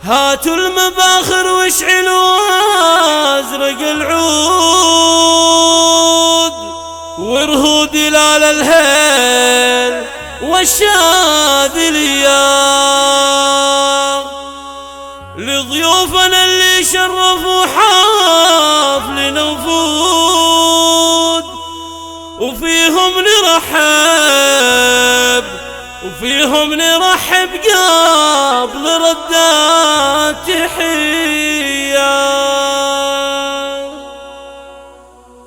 هاتوا المباخر واشعلوا ازرق العود وارهوا دلال الهيل والشاذلية لضيوفنا اللي شرفوا حفلنا وفود وفيهم نرحب قبل ردات تحية.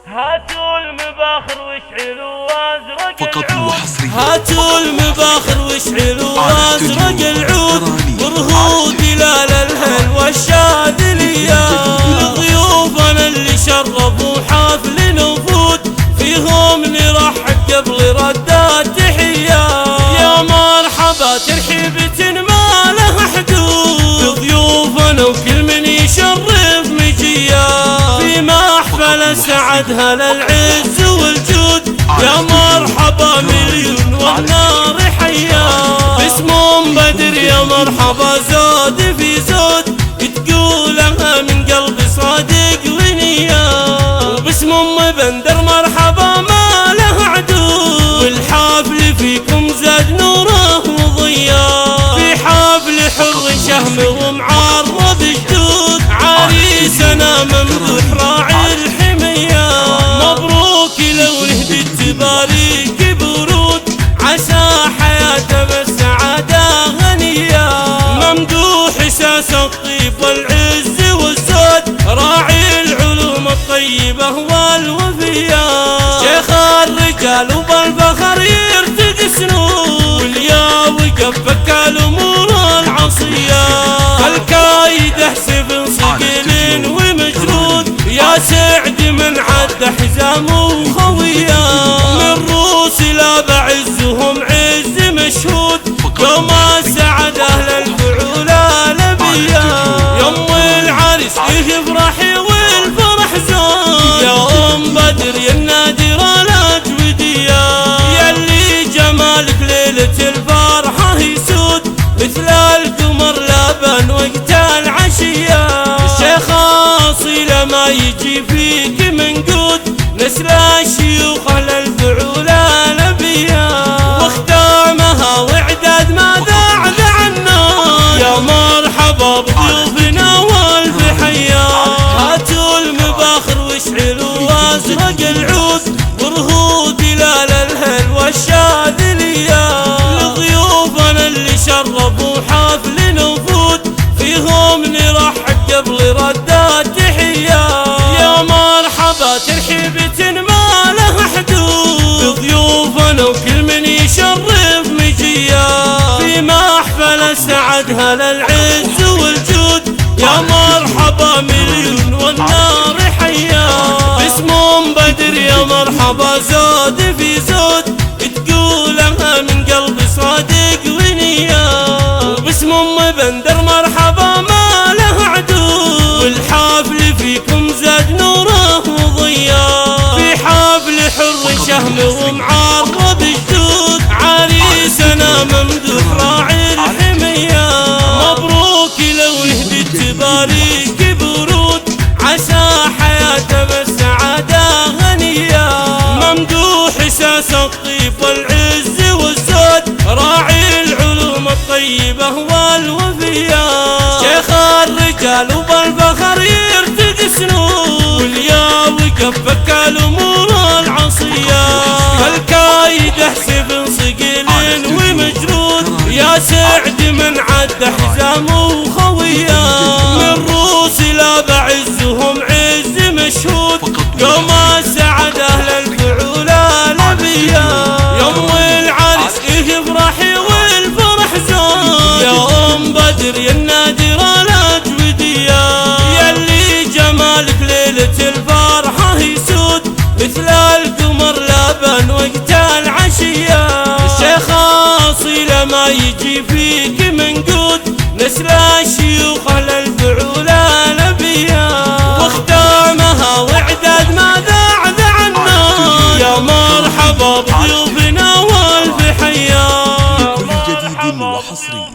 هاتوا المباخر واشعلوا ازرق العود هاتوا المباخر واشعلوا ازرق العود وارهوا دلال الهل والشاذلية لضيوفنا اللي شرفوا حفل نفود فيهم نرحب قبل ردات تحية. يا مرحبا ترحيبة ما لها حدود لضيوفنا وكل من يشرف مجية في محفل سعدها للعز والجود. يا مرحبا مليون والنار حيا باسم بدر يا مرحبا زود في زود تقولها من قلب صادق ونية وباسم بندر مرحبا ما له عدود والحفل فيكم زاد نوره وضياء في حفل حر شهم ومعرض جدود عريسنا ممدوح راعي الحمية مبروك لو نهدت تباريك برود عسى حياته بالسعادة غنية ممدوح ساس الطيب والعز والزود راعي العلوم الطيبة والوفية شيخ الرجال وبالفخر يرتقي سنود واليا وقف فك الامور العصية الكايده سفن صقيل ومجرود يا سعد من عد حزامه وخويه من روس لا بعزهم عز مشهود يوم السعد اهل الفعولة نبيه يوم العرس يفرحي والفرح زود يا بدر يا النادرة الاجودية يلي جمالك ليلة الفرحة يسود مثل القمر لبن وقت العشية الشيخ اصيله ما يجي فيك منقود نسل الشيوخ اهل الفعولة نبيه واختامها واعداد ما ذاع الناس يا مرحبا بضيوفنا والف حيا. هاتوا المباخر واشعلوا ازرق العود وارهوا دلال الهل والشاذلية لضيوفنا اللي شرفوا حفل نفود فيهم نرحب قبل ردات تحية. يا مرحبا ترحيبة ما لها حدود لضيوفنا وكل من يشرف مجية في محفل سعدها للعز والجود. يا مرحبا مليون والنار حيا باسم بدر يا مرحبا زود في زود تقولها من قلب صادق ونية وباسم بندر مرحبا ما له عدود والحفل فيكم زاد نوره وضياء في حفل حر شهم ومعرض جدود عريسنا ممدوح راعي الحمية مبروك لو نهدت تباريك برود عسى حياته بالسعادة غنية ممدوح ساس الطيب والعز والزود راعي العلوم الطيبة والوفية شيخ الرجال وبالفخر يرتقي سنود واليا وقف فك الامور العصية الكايده سفن صقيل ومجرود يا سعد من عد حزامه وخويه من روس لا بعزهم عز مشهود يوم السعد اهل الفعولة نبيه يوم العرس يفرحي والفرح زود يا بدر يا النادرة الاجودية يلي جمالك ليلة الفرحة يسود مثل القمر لبن وقت العشية الشيخ اصيله ما يجي فيك منقود نسل الشيوخ اهل الفعولة نبيه واختامها واعداد ما ذاع الناس يا مرحبا بضيوفنا والف حيا لكل جديد وحصري